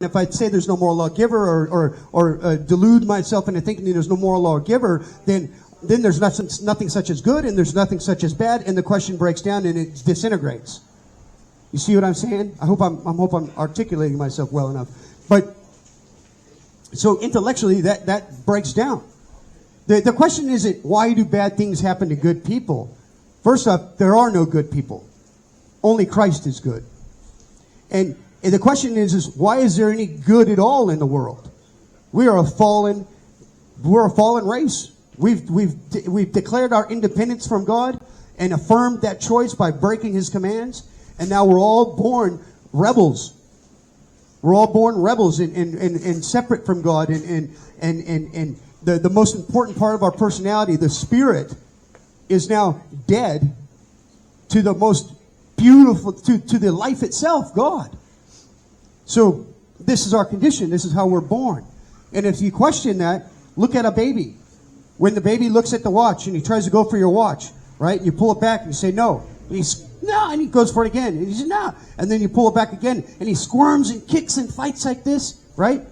If I say there's no moral lawgiver or delude myself into thinking there's no moral lawgiver, then there's nothing such as good and there's nothing such as bad, and the question breaks down and it disintegrates. You see what I'm saying? I hope I'm articulating myself well enough. But so intellectually that breaks down. The question isn't why do bad things happen to good people. First off, there are no good people. Only Christ is good. And the question is why is there any good at all in the world? We're a fallen race. We've declared our independence from God and affirmed that choice by breaking His commands, and now we're all born rebels. We're all born rebels and separate from God, and the most important part of our personality, the spirit, is now dead to the most beautiful, to the life itself, God. So this is our condition. This is how we're born. And if you question that, look at a baby. When the baby looks at the watch and he tries to go for your watch, right? You pull it back and you say no. And and he goes for it again. And he says no. And then you pull it back again and he squirms and kicks and fights like this, right?